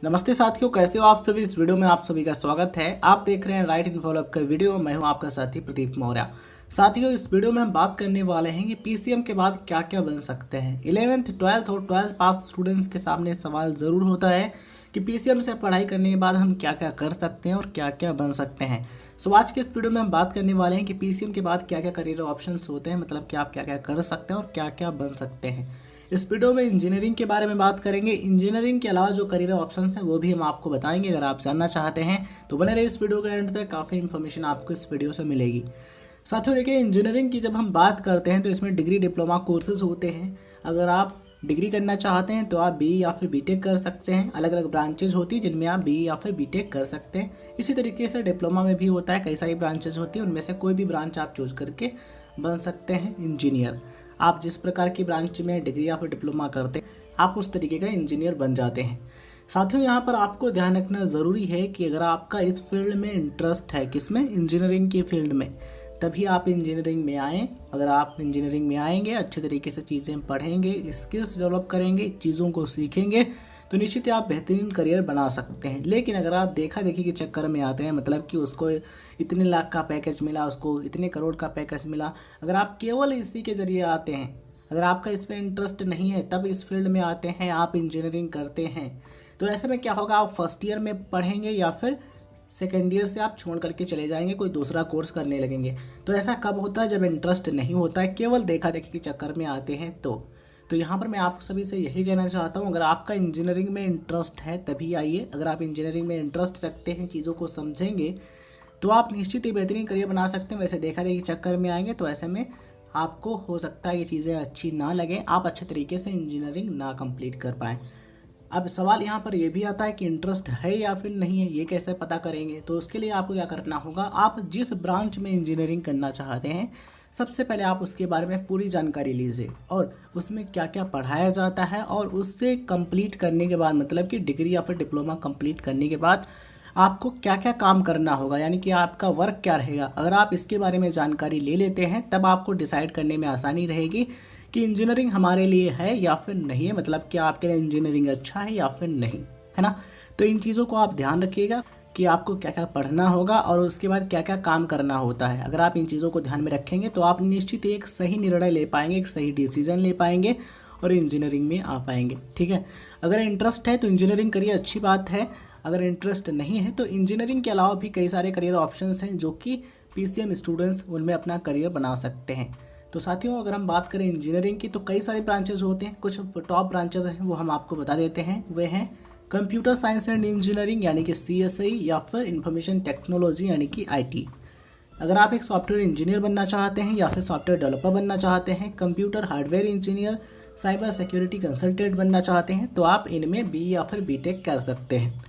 नमस्ते साथियों, कैसे हो आप सभी। इस वीडियो में आप सभी का स्वागत है। आप देख रहे हैं राइट इन्फो लैब का वीडियो। मैं हूं आपका साथी प्रदीप मौर्य। साथियों, इस वीडियो में हम बात करने वाले हैं कि पीसीएम के बाद क्या क्या बन सकते हैं। 11th 12th और 12th पास स्टूडेंट्स के सामने सवाल ज़रूर होता है कि पीसीएम से पढ़ाई करने के बाद हम क्या क्या कर सकते हैं और क्या क्या बन सकते हैं। सो आज के इस वीडियो में हम बात करने वाले हैं कि पीसीएम के बाद क्या क्या करियर ऑप्शंस होते हैं, मतलब कि आप क्या क्या कर सकते हैं और क्या क्या बन सकते हैं। इस वीडियो में इंजीनियरिंग के बारे में बात करेंगे। इंजीनियरिंग के अलावा जो करियर ऑप्शंस हैं वो भी हम आपको बताएंगे। अगर आप जानना चाहते हैं तो बने रहिए इस वीडियो के एंड तक, काफ़ी इन्फॉर्मेशन आपको इस वीडियो से मिलेगी। साथियों देखिए, इंजीनियरिंग की जब हम बात करते हैं तो इसमें डिग्री डिप्लोमा कोर्सेज होते हैं। अगर आप डिग्री करना चाहते हैं तो आप बीई या फिर बीटेक कर सकते हैं। अलग अलग ब्रांचेज होती है जिनमें आप बीई या फिर बीटेक कर सकते हैं। इसी तरीके से डिप्लोमा में भी होता है, कई सारी ब्रांचेज होती है, उनमें से कोई भी ब्रांच आप चूज करके बन सकते हैं इंजीनियर। आप जिस प्रकार की ब्रांच में डिग्री या फिर डिप्लोमा करते हैं आप उस तरीके का इंजीनियर बन जाते हैं। साथियों, यहाँ पर आपको ध्यान रखना ज़रूरी है कि अगर आपका इस फील्ड में इंटरेस्ट है, किसमें, इंजीनियरिंग की फील्ड में, तभी आप इंजीनियरिंग में आएँ। अगर आप इंजीनियरिंग में आएंगे, अच्छे तरीके से चीज़ें पढ़ेंगे, स्किल्स डेवलप करेंगे, चीज़ों को सीखेंगे, तो निश्चित ही आप बेहतरीन करियर बना सकते हैं। लेकिन अगर आप देखा देखी के चक्कर में आते हैं, मतलब कि उसको इतने लाख का पैकेज मिला, उसको इतने करोड़ का पैकेज मिला, अगर आप केवल इसी के ज़रिए आते हैं, अगर आपका इसमें इंटरेस्ट नहीं है, तब इस फील्ड में आते हैं, आप इंजीनियरिंग करते हैं, तो ऐसे में क्या होगा, आप फर्स्ट ईयर में पढ़ेंगे या फिर सेकेंड ईयर से आप छोड़ करके चले जाएंगे, कोई दूसरा कोर्स करने लगेंगे। तो ऐसा कब होता है, जब इंटरेस्ट नहीं होता है, केवल देखा देखी के चक्कर में आते हैं। तो यहाँ पर मैं आप सभी से यही कहना चाहता हूँ, अगर आपका इंजीनियरिंग में इंटरेस्ट है तभी आइए। अगर आप इंजीनियरिंग में इंटरेस्ट रखते हैं, चीज़ों को समझेंगे, तो आप निश्चित ही बेहतरीन करियर बना सकते हैं। वैसे देखा देखी चक्कर में आएंगे तो ऐसे में आपको हो सकता है ये चीज़ें अच्छी ना लगें, आप अच्छे तरीके से इंजीनियरिंग ना कंप्लीट कर पाएँ। अब सवाल यहाँ पर यह भी आता है कि इंटरेस्ट है या फिर नहीं है, ये कैसे पता करेंगे। तो उसके लिए आपको क्या करना होगा, आप जिस ब्रांच में इंजीनियरिंग करना चाहते हैं सबसे पहले आप उसके बारे में पूरी जानकारी लीजिए और उसमें क्या क्या पढ़ाया जाता है, और उससे कंप्लीट करने के बाद, मतलब कि डिग्री या फिर डिप्लोमा कंप्लीट करने के बाद आपको क्या क्या काम करना होगा, यानी कि आपका वर्क क्या रहेगा। अगर आप इसके बारे में जानकारी ले लेते हैं तब आपको डिसाइड करने में आसानी रहेगी कि इंजीनियरिंग हमारे लिए है या फिर नहीं है, मतलब कि आपके लिए इंजीनियरिंग अच्छा है या फिर नहीं, है ना। तो इन चीज़ों को आप ध्यान रखिएगा कि आपको क्या क्या पढ़ना होगा और उसके बाद क्या क्या काम करना होता है। अगर आप इन चीज़ों को ध्यान में रखेंगे तो आप निश्चित एक सही निर्णय ले पाएंगे, एक सही डिसीजन ले पाएंगे और इंजीनियरिंग में आ पाएंगे। ठीक है, अगर इंटरेस्ट है तो इंजीनियरिंग करिए, अच्छी बात है। अगर इंटरेस्ट नहीं है तो इंजीनियरिंग के अलावा भी कई सारे करियर ऑप्शंस हैं जो कि पीसीएम स्टूडेंट्स उनमें अपना करियर बना सकते हैं। तो साथियों, अगर हम बात करें इंजीनियरिंग की तो कई सारे ब्रांचेज होते हैं। कुछ टॉप ब्रांचेज हैं वो हम आपको बता देते हैं। वे हैं कंप्यूटर साइंस एंड इंजीनियरिंग यानी कि सीएसई, या फिर इंफॉर्मेशन टेक्नोलॉजी यानी कि आईटी। अगर आप एक सॉफ्टवेयर इंजीनियर बनना चाहते हैं या फिर सॉफ्टवेयर डेवलपर बनना चाहते हैं, computer hardware engineer, cyber security consultant बनना चाहते हैं, तो आप इनमें बी या फिर बीटेक कर सकते हैं।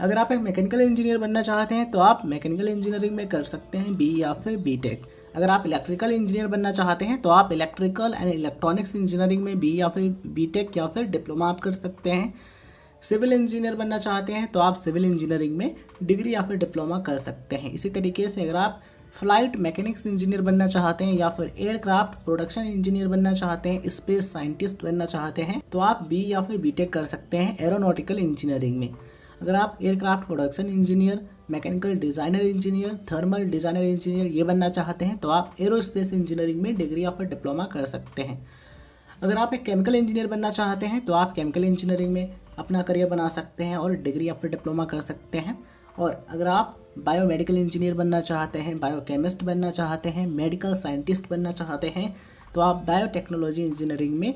अगर आप एक मैकेनिकल इंजीनियर बनना चाहते हैं तो आप मैकेनिकल इंजीनियरिंग में कर सकते हैं बी या फिर बीटेक। अगर आप इलेक्ट्रिकल इंजीनियर बनना चाहते हैं तो आप इलेक्ट्रिकल एंड इलेक्ट्रॉनिक्स इंजीनियरिंग में बी या फिर बीटेक या फिर डिप्लोमा आप कर सकते हैं। सिविल इंजीनियर बनना चाहते हैं तो आप सिविल इंजीनियरिंग में डिग्री या फिर डिप्लोमा कर सकते हैं। इसी तरीके से अगर आप फ्लाइट मैकेनिक्स इंजीनियर बनना चाहते हैं या फिर एयरक्राफ्ट प्रोडक्शन इंजीनियर बनना चाहते हैं, स्पेस साइंटिस्ट बनना चाहते हैं, तो आप बी या फिर बीटेक कर सकते हैं एरोनॉटिकल इंजीनियरिंग में। अगर आप aircraft production engineer, mechanical designer engineer, thermal designer engineer ये बनना चाहते हैं तो आप एरोस्पेस इंजीनियरिंग में डिग्री या फिर डिप्लोमा कर सकते हैं। अगर आप एक केमिकल इंजीनियर बनना चाहते हैं तो आप केमिकल इंजीनियरिंग में अपना करियर बना सकते हैं और डिग्री या फिर डिप्लोमा कर सकते हैं। और अगर आप बायोमेडिकल इंजीनियर बनना चाहते हैं, बायोकेमिस्ट बनना चाहते हैं, मेडिकल साइंटिस्ट बनना चाहते हैं, तो आप बायोटेक्नोलॉजी इंजीनियरिंग में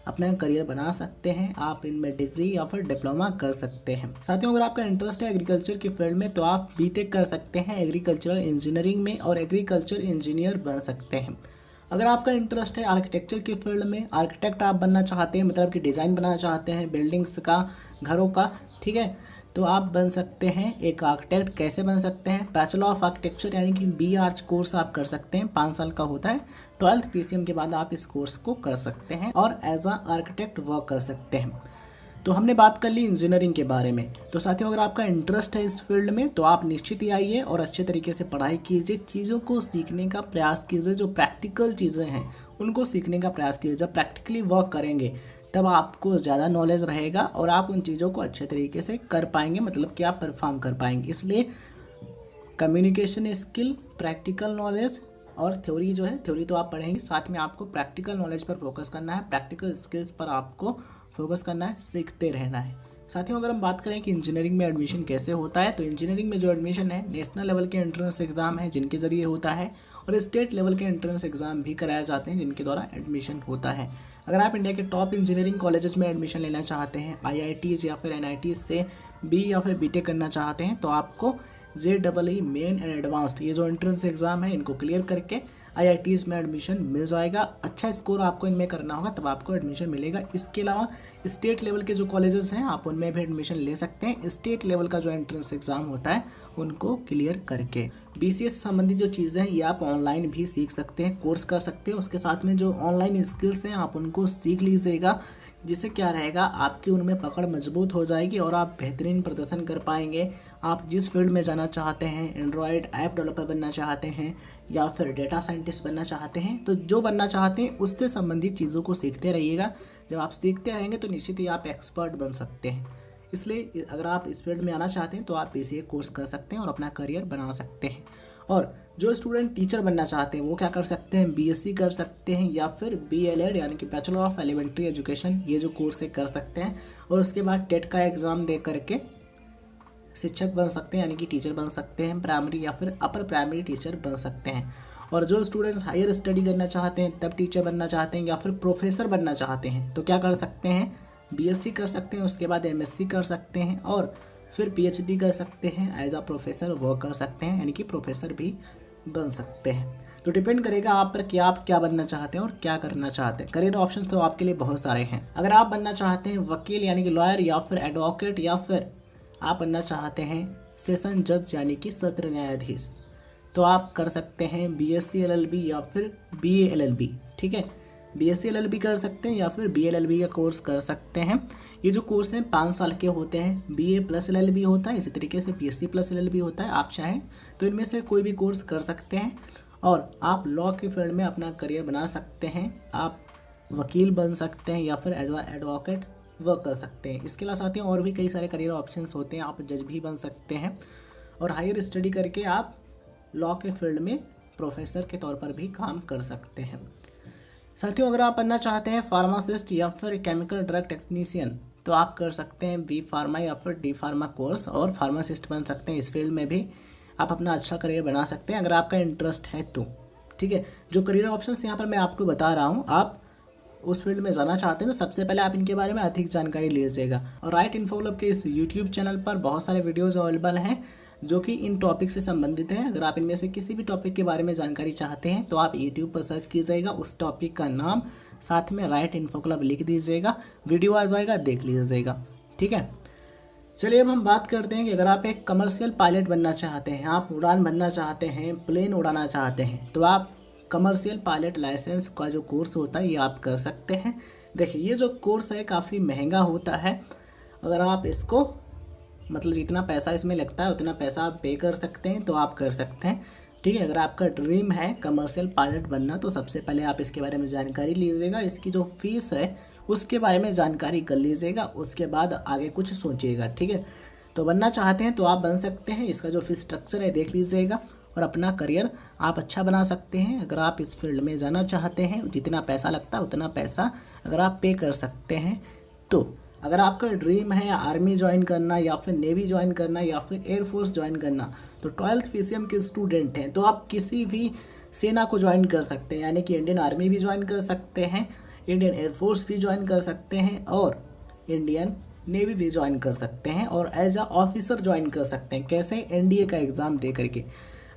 अपना करियर बना सकते हैं। आप इनमें डिग्री या फिर डिप्लोमा कर सकते हैं। साथियों, अगर आपका इंटरेस्ट है एग्रीकल्चर की फील्ड में तो आप बीटेक कर सकते हैं एग्रीकल्चरल इंजीनियरिंग में और एग्रीकल्चर इंजीनियर बन सकते हैं। अगर आपका इंटरेस्ट है आर्किटेक्चर की फील्ड में, आर्किटेक्ट आप बनना चाहते हैं, मतलब कि डिज़ाइन बनाना चाहते हैं बिल्डिंग्स का, घरों का, ठीक है, तो आप बन सकते हैं एक आर्किटेक्ट। कैसे बन सकते हैं, बैचलर ऑफ आर्किटेक्चर यानी कि बी आर्च कोर्स आप कर सकते हैं, 5 साल का होता है। 12th पीसीएम के बाद आप इस कोर्स को कर सकते हैं और एज अ आर्किटेक्ट वर्क कर सकते हैं। तो हमने बात कर ली इंजीनियरिंग के बारे में। तो साथियों, अगर आपका इंटरेस्ट है इस फील्ड में तो आप निश्चित ही आइए और अच्छे तरीके से पढ़ाई कीजिए, चीज़ों को सीखने का प्रयास कीजिए। जो प्रैक्टिकल चीज़ें हैं उनको सीखने का प्रयास कीजिए। जब प्रैक्टिकली वर्क करेंगे, तब आपको ज़्यादा नॉलेज रहेगा और आप उन चीज़ों को अच्छे तरीके से कर पाएंगे, मतलब कि आप परफॉर्म कर पाएंगे। इसलिए कम्युनिकेशन स्किल, प्रैक्टिकल नॉलेज और थ्योरी जो है, थ्योरी तो आप पढ़ेंगे, साथ में आपको प्रैक्टिकल नॉलेज पर फोकस करना है, प्रैक्टिकल स्किल्स पर आपको फोकस करना है, सीखते रहना है। साथियों अगर हम बात करें कि इंजीनियरिंग में एडमिशन कैसे होता है, तो इंजीनियरिंग में जो एडमिशन है नेशनल लेवल के एंट्रेंस एग्जाम है जिनके ज़रिए होता है, और स्टेट लेवल के एंट्रेंस एग्जाम भी कराए जाते हैं जिनके द्वारा एडमिशन होता है। अगर आप इंडिया के टॉप इंजीनियरिंग कॉलेजेस में एडमिशन लेना चाहते हैं, IITs या फिर NITs से बी या फिर BTech करना चाहते हैं, तो आपको JEE मेन एंड एडवांस्ड ये जो एंट्रेंस एग्जाम है इनको क्लियर करके IITs में एडमिशन मिल जाएगा। अच्छा स्कोर आपको इनमें करना होगा तब आपको एडमिशन मिलेगा। इसके अलावा स्टेट लेवल के जो कॉलेजेस हैं आप उनमें भी एडमिशन ले सकते हैं, स्टेट लेवल का जो एंट्रेंस एग्जाम होता है उनको क्लियर करके। BCA से संबंधित जो चीज़ें हैं ये आप ऑनलाइन भी सीख सकते हैं, कोर्स कर सकते हैं। उसके साथ में जो ऑनलाइन स्किल्स हैं आप उनको सीख लीजिएगा, जिससे क्या रहेगा आपकी उनमें पकड़ मजबूत हो जाएगी और आप बेहतरीन प्रदर्शन कर पाएंगे। आप जिस फील्ड में जाना चाहते हैं, एंड्रॉयड ऐप डेवलपर बनना चाहते हैं या फिर डेटा साइंटिस्ट बनना चाहते हैं, तो जो बनना चाहते हैं उससे संबंधित चीज़ों को सीखते रहिएगा। जब आप सीखते रहेंगे तो निश्चित ही आप एक्सपर्ट बन सकते हैं। इसलिए अगर आप इस फील्ड में आना चाहते हैं तो आप BCA कोर्स कर सकते हैं और अपना करियर बना सकते हैं। और जो स्टूडेंट टीचर बनना चाहते हैं वो क्या कर सकते हैं, BSc कर सकते हैं या फिर BLED यानी कि बैचलर ऑफ एलिमेंट्री एजुकेशन, ये जो कोर्स है कर सकते हैं। और उसके बाद टेट का एग्ज़ाम दे करके शिक्षक बन सकते हैं, यानी कि टीचर बन सकते हैं, प्राइमरी या फिर अपर प्राइमरी टीचर बन सकते हैं। और जो स्टूडेंट्स हायर स्टडी करना चाहते हैं, तब टीचर बनना चाहते हैं या फिर प्रोफेसर बनना चाहते हैं, तो क्या कर सकते हैं, BSc कर सकते हैं, उसके बाद MSc कर सकते हैं और फिर PhD कर सकते हैं, एज अ प्रोफेसर वर्क कर सकते हैं, यानी कि प्रोफेसर भी बन सकते हैं। तो डिपेंड करेगा आप पर कि आप क्या बनना चाहते हैं और क्या करना चाहते हैं। करियर ऑप्शन तो आपके लिए बहुत सारे हैं। अगर आप बनना चाहते हैं वकील यानी कि लॉयर या फिर एडवोकेट, या फिर आप बनना चाहते हैं सेशन जज यानी कि सत्र न्यायाधीश, तो आप कर सकते हैं BSc LLB या फिर BA LLB। ठीक है, BSc LLB कर सकते हैं या फिर BA LLB का कोर्स कर सकते हैं। ये जो कोर्स हैं 5 साल के होते हैं। BA प्लस LLB होता है, इसी तरीके से BSc प्लस LLB होता है। आप चाहें तो इनमें से कोई भी कोर्स कर सकते हैं और आप लॉ के फील्ड में अपना करियर बना सकते हैं। आप वकील बन सकते हैं या फिर एज अ एडवोकेट वर्क कर सकते हैं। इसके अलावा साथियों और भी कई सारे करियर ऑप्शंस होते हैं। आप जज भी बन सकते हैं और हायर स्टडी करके आप लॉ के फील्ड में प्रोफेसर के तौर पर भी काम कर सकते हैं। साथियों अगर आप बनना चाहते हैं फार्मासिस्ट या फिर केमिकल ड्रग टेक्नीशियन, तो आप कर सकते हैं B फार्मा या फिर D फार्मा कोर्स और फार्मासिस्ट बन सकते हैं। इस फील्ड में भी आप अपना अच्छा करियर बना सकते हैं अगर आपका इंटरेस्ट है तो। ठीक है, जो करियर ऑप्शंस यहाँ पर मैं आपको बता रहा हूँ, आप उस फील्ड में जाना चाहते हैं तो सबसे पहले आप इनके बारे में अधिक जानकारी लीजिएगा। और राइट इन्फो क्लब के इस यूट्यूब चैनल पर बहुत सारे वीडियोज़ अवेलेबल हैं जो कि इन टॉपिक से संबंधित हैं। अगर आप इनमें से किसी भी टॉपिक के बारे में जानकारी चाहते हैं तो आप यूट्यूब पर सर्च कीजिएगा उस टॉपिक का नाम, साथ में राइट इन्फो क्लब लिख दीजिएगा, वीडियो आ जाएगा, देख लीजिएगा। ठीक है, चलिए अब हम बात करते हैं कि अगर आप एक कमर्शियल पायलट बनना चाहते हैं, आप उड़ान बनना चाहते हैं, प्लेन उड़ाना चाहते हैं, तो आप कमर्शियल पायलट लाइसेंस का जो कोर्स होता है ये आप कर सकते हैं। देखिए ये जो कोर्स है काफ़ी महंगा होता है। अगर आप इसको मतलब जितना पैसा इसमें लगता है उतना पैसा आप पे कर सकते हैं तो आप कर सकते हैं। ठीक है, अगर आपका ड्रीम है कमर्शियल पायलट बनना तो सबसे पहले आप इसके बारे में जानकारी लीजिएगा। इसकी जो फीस है उसके बारे में जानकारी कर लीजिएगा, उसके बाद आगे कुछ सोचिएगा। ठीक है, तो बनना चाहते हैं तो आप बन सकते हैं। इसका जो फीस स्ट्रक्चर है देख लीजिएगा और अपना करियर आप अच्छा बना सकते हैं। अगर आप इस फील्ड में जाना चाहते हैं जितना पैसा लगता है उतना पैसा अगर आप पे कर सकते हैं तो। अगर आपका ड्रीम है आर्मी ज्वाइन करना या फिर नेवी ज्वाइन करना या फिर एयरफोर्स ज्वाइन करना, तो 12th PCM के स्टूडेंट हैं तो आप किसी भी सेना को ज्वाइन कर सकते हैं, यानी कि इंडियन आर्मी भी ज्वाइन कर सकते हैं, इंडियन एयरफोर्स भी ज्वाइन कर सकते हैं और इंडियन नेवी भी ज्वाइन कर सकते हैं और एज अ ऑफिसर ज्वाइन कर सकते हैं। कैसे? NDA का एग्ज़ाम दे करके।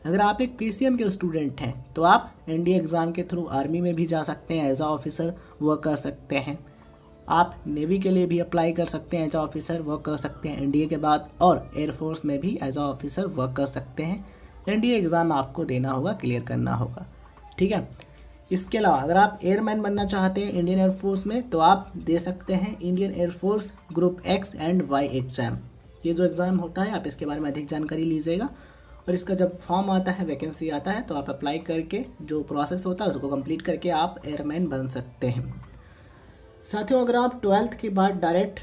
अगर आप एक PCM के स्टूडेंट हैं तो आप NDA एग्ज़ाम के थ्रू आर्मी में भी जा सकते हैं, एज अ ऑफिसर वर्क कर सकते हैं। आप नेवी के लिए भी अप्लाई कर सकते हैं, एज अ ऑफिसर वर्क कर सकते हैं NDA के बाद, और एयरफोर्स में भी एज अ ऑफिसर वर्क कर सकते हैं। NDA एग्ज़ाम आपको देना होगा, क्लियर करना होगा। ठीक है, इसके अलावा अगर आप एयरमैन बनना चाहते हैं इंडियन एयरफोर्स में तो आप दे सकते हैं Indian air force group X and Y exam. ये जो एग्ज़ाम होता है आप इसके बारे में अधिक जानकारी लीजिएगा और इसका जब फॉर्म आता है, वैकेंसी आता है, तो आप अप्लाई करके जो प्रोसेस होता है उसको कंप्लीट करके आप एयरमैन बन सकते हैं। साथियों अगर आप 12th के बाद डायरेक्ट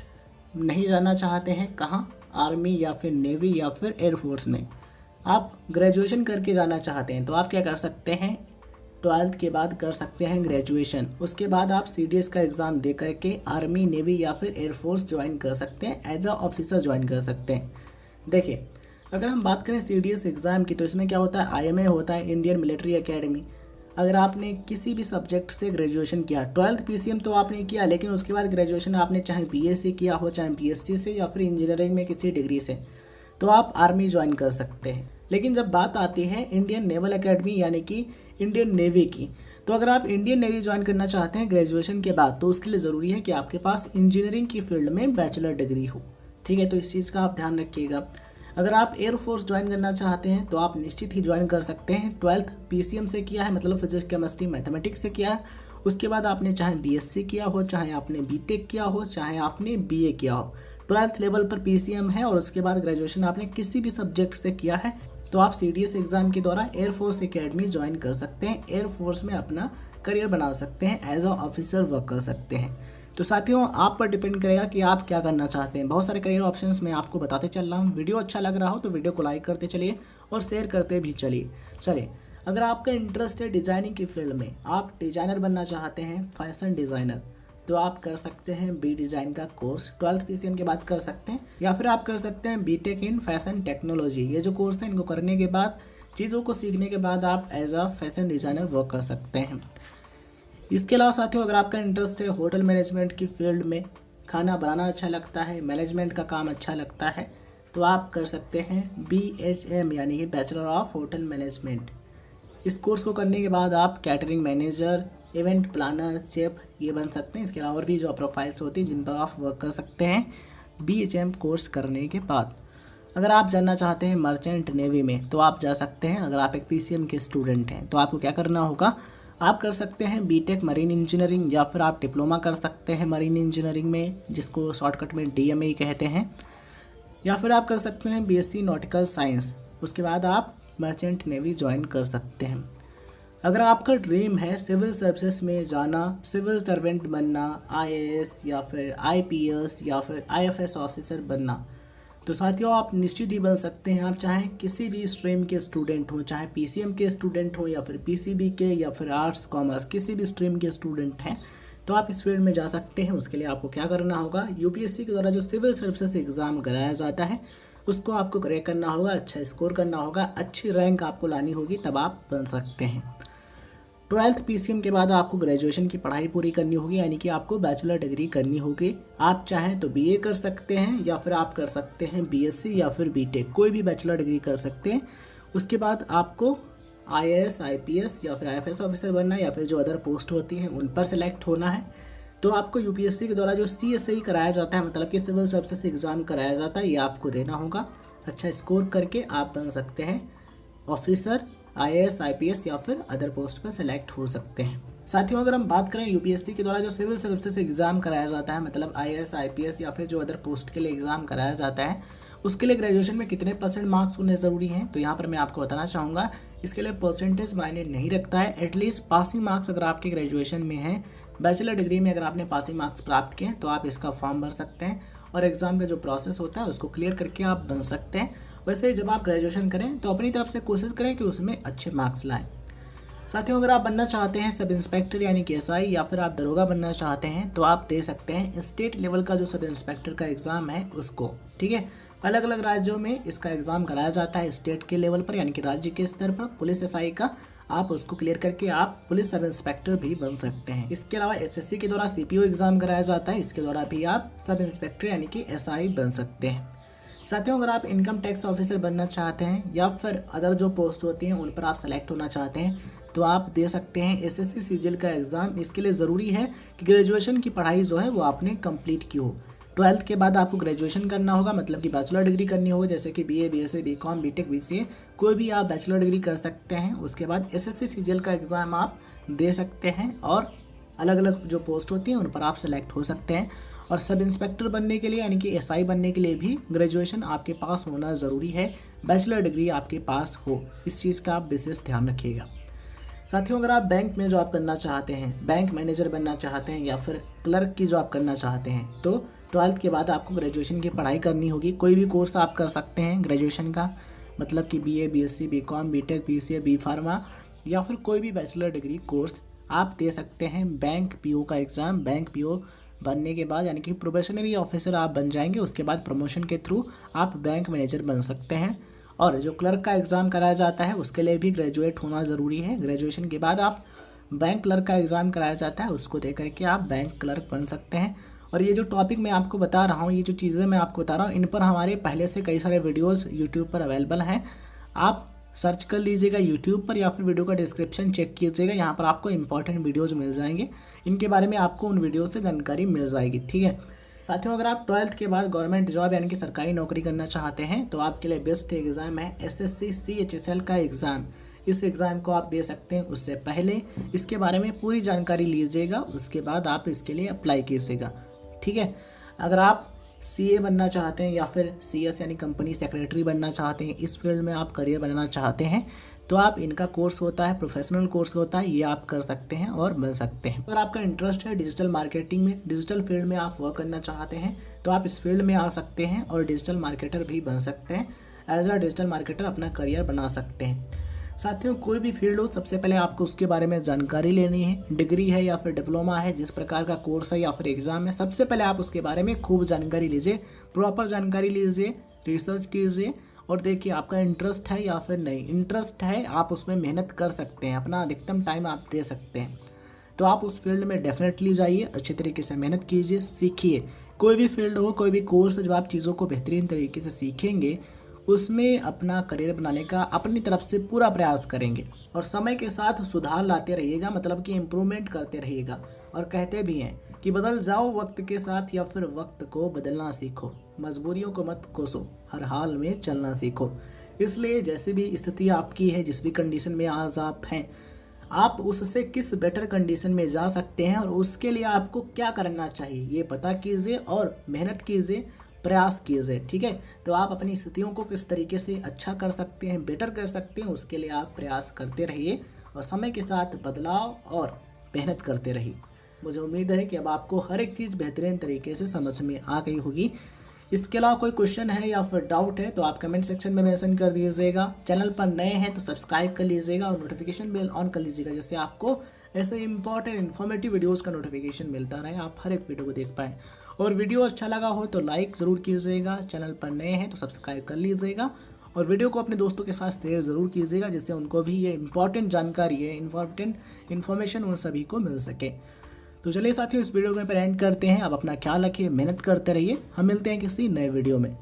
नहीं जाना चाहते हैं, कहाँ, आर्मी या फिर नेवी या फिर एयरफोर्स में, आप ग्रेजुएशन करके जाना चाहते हैं, तो आप क्या कर सकते हैं, 12th के बाद कर सकते हैं ग्रेजुएशन। उसके बाद आप CDS का एग्ज़ाम दे करके आर्मी, नेवी या फिर एयरफोर्स ज्वाइन कर सकते हैं, एज अ ऑफिसर ज्वाइन कर सकते हैं। देखिए अगर हम बात करें CDS एग्ज़ाम की, तो इसमें क्या होता है, IMA होता है, इंडियन मिलिट्री एकेडमी। अगर आपने किसी भी सब्जेक्ट से ग्रेजुएशन किया, 12th PCM तो आपने किया, लेकिन उसके बाद ग्रेजुएशन आपने चाहे BSc किया हो, चाहे BSc से या फिर इंजीनियरिंग में किसी डिग्री से, तो आप आर्मी ज्वाइन कर सकते हैं। लेकिन जब बात आती है इंडियन नेवल एकेडमी यानी कि इंडियन नेवी की, तो अगर आप इंडियन नेवी ज्वाइन करना चाहते हैं ग्रेजुएशन के बाद, तो उसके लिए ज़रूरी है कि आपके पास इंजीनियरिंग की फील्ड में बैचलर डिग्री हो। ठीक है, तो इस चीज़ का आप ध्यान रखिएगा। अगर आप एयरफोर्स ज्वाइन करना चाहते हैं तो आप निश्चित ही ज्वाइन कर सकते हैं। 12th PCM से किया है, मतलब फिजिक्स, केमिस्ट्री, मैथमेटिक्स से किया है। उसके बाद आपने चाहे BSc किया हो, चाहे आपने BTech किया हो, चाहे आपने BA किया हो, 12th लेवल पर PCM है और उसके बाद ग्रेजुएशन आपने किसी भी सब्जेक्ट से किया है, तो आप CDS एग्ज़ाम के द्वारा एयरफोर्स एकेडमी ज्वाइन कर सकते हैं। एयरफोर्स में अपना करियर बना सकते हैं, एज अ ऑफिसर वर्क कर सकते हैं। तो साथियों आप पर डिपेंड करेगा कि आप क्या करना चाहते हैं। बहुत सारे करियर ऑप्शंस मैं आपको बताते चल रहा हूँ। वीडियो अच्छा लग रहा हो तो वीडियो को लाइक करते चलिए और शेयर करते भी चलिए। अगर आपका इंटरेस्ट है डिज़ाइनिंग की फील्ड में, आप डिज़ाइनर बनना चाहते हैं, फैशन डिज़ाइनर, तो आप कर सकते हैं B डिज़ाइन का कोर्स, 12th PCM के बाद कर सकते हैं, या फिर आप कर सकते हैं BTech इन फैशन टेक्नोलॉजी। ये जो कोर्स है इनको करने के बाद, चीज़ों को सीखने के बाद आप as a fashion designer work कर सकते हैं। इसके अलावा साथियों अगर आपका इंटरेस्ट है होटल मैनेजमेंट की फील्ड में, खाना बनाना अच्छा लगता है, मैनेजमेंट का काम अच्छा लगता है, तो आप कर सकते हैं BHM यानी कि बैचलर ऑफ होटल मैनेजमेंट। इस कोर्स को करने के बाद आप catering manager, event planner, chef ये बन सकते हैं। इसके अलावा और भी जो प्रोफाइल्स होती हैं जिन पर आप वर्क कर सकते हैं BHM कोर्स करने के बाद। अगर आप जानना चाहते हैं मर्चेंट नेवी में, तो आप जा सकते हैं। अगर आप एक PCM के स्टूडेंट हैं तो आपको क्या करना होगा, आप कर सकते हैं BTech मरीन इंजीनियरिंग, या फिर आप डिप्लोमा कर सकते हैं मरीन इंजीनियरिंग में, जिसको शॉर्टकट में DMA कहते हैं, या फिर आप कर सकते हैं BSc नॉटिकल साइंस। उसके बाद आप मर्चेंट नेवी ज्वाइन कर सकते हैं। अगर आपका ड्रीम है सिविल सर्विसेज में जाना, सिविल सर्वेंट बनना, IAS या फिर IPS या फिर IFS ऑफिसर बनना, तो साथियों आप निश्चित ही बन सकते हैं। आप चाहे किसी भी स्ट्रीम के स्टूडेंट हो, चाहे PCM के स्टूडेंट हो या फिर PCB के या फिर आर्ट्स कॉमर्स, किसी भी स्ट्रीम के स्टूडेंट हैं, तो आप इस फील्ड में जा सकते हैं। उसके लिए आपको क्या करना होगा, UPSC के द्वारा जो सिविल सर्विसेज एग्ज़ाम कराया जाता है उसको आपको क्रैक करना होगा, अच्छा स्कोर करना होगा, अच्छी रैंक आपको लानी होगी, तब आप बन सकते हैं। 12th PCM के बाद आपको ग्रेजुएशन की पढ़ाई पूरी करनी होगी, यानी कि आपको बैचलर डिग्री करनी होगी। आप चाहें तो BA कर सकते हैं, या फिर आप कर सकते हैं BSc या फिर BTech, कोई भी बैचलर डिग्री कर सकते हैं। उसके बाद आपको IAS, IPS या फिर IFS ऑफिसर बनना है, या फिर जो अदर पोस्ट होती हैं उन पर सेलेक्ट होना है। तो आपको UPSC के द्वारा जो CSI कराया जाता है, मतलब कि सिविल सर्विसेज एग्ज़ाम कराया जाता है, ये आपको देना होगा। अच्छा स्कोर करके आप बन सकते हैं ऑफिसर, IAS, IPS या फिर अदर पोस्ट पर सेलेक्ट हो सकते हैं। साथियों अगर हम बात करें UPSC के द्वारा जो सिविल सर्विसेज एग्ज़ाम कराया जाता है, मतलब IAS, IPS या फिर जो अदर पोस्ट के लिए एग्ज़ाम कराया जाता है, उसके लिए ग्रेजुएशन में कितने % मार्क्स होने ज़रूरी हैं, तो यहाँ पर मैं आपको बताना चाहूँगा। इसके लिए परसेंटेज मायने नहीं रखता है। एटलीस्ट पासिंग मार्क्स अगर आपके ग्रेजुएशन में हैं, बैचलर डिग्री में अगर आपने पासिंग मार्क्स प्राप्त किए हैं, तो आप इसका फॉर्म भर सकते हैं और एग्ज़ाम का जो प्रोसेस होता है उसको क्लियर करके आप बन सकते हैं। वैसे जब आप ग्रेजुएशन करें तो अपनी तरफ से कोशिश करें कि उसमें अच्छे मार्क्स लाएं। साथियों अगर आप बनना चाहते हैं सब इंस्पेक्टर यानी कि SI, या फिर आप दरोगा बनना चाहते हैं, तो आप दे सकते हैं स्टेट लेवल का जो सब इंस्पेक्टर का एग्ज़ाम है उसको। ठीक है, अलग अलग राज्यों में इसका एग्ज़ाम कराया जाता है स्टेट के लेवल पर, यानी कि राज्य के स्तर पर। पुलिस SI का आप उसको क्लियर करके आप पुलिस सब इंस्पेक्टर भी बन सकते हैं। इसके अलावा SSC के द्वारा CPO एग्ज़ाम कराया जाता है, इसके द्वारा भी आप सब इंस्पेक्टर यानी कि SI बन सकते हैं। साथियों अगर आप इनकम टैक्स ऑफिसर बनना चाहते हैं, या फिर अदर जो पोस्ट होती हैं उन पर आप सेलेक्ट होना चाहते हैं, तो आप दे सकते हैं SSC CGL का एग्ज़ाम। इसके लिए ज़रूरी है कि ग्रेजुएशन की पढ़ाई जो है वो आपने कंप्लीट की हो। 12th के बाद आपको ग्रेजुएशन करना होगा, मतलब कि बैचलर डिग्री करनी होगी, जैसे कि BA, BSc, BCom, BTech, BCA, कोई भी आप बैचलर डिग्री कर सकते हैं। उसके बाद SSC CGL का एग्ज़ाम आप दे सकते हैं और अलग अलग जो पोस्ट होती हैं उन पर आप सेलेक्ट हो सकते हैं। और सब इंस्पेक्टर बनने के लिए यानी कि SI बनने के लिए भी ग्रेजुएशन आपके पास होना ज़रूरी है, बैचलर डिग्री आपके पास हो। इस चीज़ का आप विशेष ध्यान रखिएगा। साथियों, अगर आप बैंक में जॉब करना चाहते हैं, बैंक मैनेजर बनना चाहते हैं या फिर क्लर्क की जॉब करना चाहते हैं, तो 12th के बाद आपको ग्रेजुएशन की पढ़ाई करनी होगी। कोई भी कोर्स आप कर सकते हैं ग्रेजुएशन का, मतलब कि BA, BSc, BCom, BTech, BCA, B Pharma या फिर कोई भी बैचलर डिग्री कोर्स आप दे सकते हैं। बैंक PO का एग्ज़ाम, बैंक PO बनने के बाद यानी कि प्रोबेशनरी ऑफिसर आप बन जाएंगे, उसके बाद प्रमोशन के थ्रू आप बैंक मैनेजर बन सकते हैं। और जो क्लर्क का एग्ज़ाम कराया जाता है उसके लिए भी ग्रेजुएट होना ज़रूरी है। ग्रेजुएशन के बाद आप बैंक क्लर्क का एग्ज़ाम कराया जाता है, उसको दे करके आप बैंक क्लर्क बन सकते हैं। और ये जो टॉपिक मैं आपको बता रहा हूँ, ये जो चीज़ें मैं आपको बता रहा हूँ, इन पर हमारे पहले से कई सारे वीडियोस यूट्यूब पर अवेलेबल हैं। आप सर्च कर लीजिएगा यूट्यूब पर या फिर वीडियो का डिस्क्रिप्शन चेक कीजिएगा, यहाँ पर आपको इंपॉर्टेंट वीडियोज़ मिल जाएंगे। इनके बारे में आपको उन वीडियो से जानकारी मिल जाएगी, ठीक है। साथियों, अगर आप 12th के बाद गवर्नमेंट जॉब यानी कि सरकारी नौकरी करना चाहते हैं तो आपके लिए बेस्ट एग्ज़ाम है SSC CHSL का एग्ज़ाम। इस एग्ज़ाम को आप दे सकते हैं। उससे पहले इसके बारे में पूरी जानकारी लीजिएगा, उसके बाद आप इसके लिए अप्लाई कीजिएगा, ठीक है। अगर आप CA बनना चाहते हैं या फिर CS यानी कंपनी सेक्रेटरी बनना चाहते हैं, इस फील्ड में आप करियर बनाना चाहते हैं, तो आप इनका कोर्स होता है, प्रोफेशनल कोर्स होता है, ये आप कर सकते हैं और बन सकते हैं। अगर आपका इंटरेस्ट है डिजिटल मार्केटिंग में, डिजिटल फील्ड में आप वर्क करना चाहते हैं, तो आप इस फील्ड में आ सकते हैं और डिजिटल मार्केटर भी बन सकते हैं। एज अ डिजिटल मार्केटर अपना करियर बना सकते हैं। साथियों, कोई भी फील्ड हो, सबसे पहले आपको उसके बारे में जानकारी लेनी है। डिग्री है या फिर डिप्लोमा है, जिस प्रकार का कोर्स है या फिर एग्ज़ाम है, सबसे पहले आप उसके बारे में खूब जानकारी लीजिए, प्रॉपर जानकारी लीजिए, रिसर्च कीजिए और देखिए आपका इंटरेस्ट है या फिर नहीं। इंटरेस्ट है, आप उसमें मेहनत कर सकते हैं, अपना अधिकतम टाइम आप दे सकते हैं, तो आप उस फील्ड में डेफिनेटली जाइए, अच्छी तरीके से मेहनत कीजिए, सीखिए। कोई भी फील्ड हो, कोई भी कोर्स, जब आप चीज़ों को बेहतरीन तरीके से सीखेंगे, उसमें अपना करियर बनाने का अपनी तरफ से पूरा प्रयास करेंगे और समय के साथ सुधार लाते रहिएगा, मतलब कि इम्प्रूवमेंट करते रहिएगा। और कहते भी हैं कि बदल जाओ वक्त के साथ या फिर वक्त को बदलना सीखो, मजबूरियों को मत कोसो, हर हाल में चलना सीखो। इसलिए जैसे भी स्थिति आपकी है, जिस भी कंडीशन में आज आप हैं, आप उससे किस बेटर कंडीशन में जा सकते हैं और उसके लिए आपको क्या करना चाहिए ये पता कीजिए और मेहनत कीजिए, प्रयास कीजिए, ठीक है। तो आप अपनी स्थितियों को किस तरीके से अच्छा कर सकते हैं, बेटर कर सकते हैं, उसके लिए आप प्रयास करते रहिए और समय के साथ बदलाव और मेहनत करते रहिए। मुझे उम्मीद है कि अब आपको हर एक चीज़ बेहतरीन तरीके से समझ में आ गई होगी। इसके अलावा कोई क्वेश्चन है या फिर डाउट है तो आप कमेंट सेक्शन में मेंशन कर दीजिएगा। चैनल पर नए हैं तो सब्सक्राइब कर लीजिएगा और नोटिफिकेशन बेल ऑन कर लीजिएगा, जिससे आपको ऐसे इंपॉर्टेंट इन्फॉर्मेटिव वीडियोज़ का नोटिफिकेशन मिलता रहे, आप हर एक वीडियो को देख पाएँ। और वीडियो अच्छा लगा हो तो लाइक ज़रूर कीजिएगा, चैनल पर नए हैं तो सब्सक्राइब कर लीजिएगा और वीडियो को अपने दोस्तों के साथ शेयर ज़रूर कीजिएगा, जिससे उनको भी ये इंपॉर्टेंट जानकारी है, इंपॉर्टेंट इन्फॉर्मेशन उन सभी को मिल सके। तो चलिए साथियों, इस वीडियो को एंड करते हैं। आप अपना ख्याल रखिए, मेहनत करते रहिए। हम मिलते हैं किसी नए वीडियो में।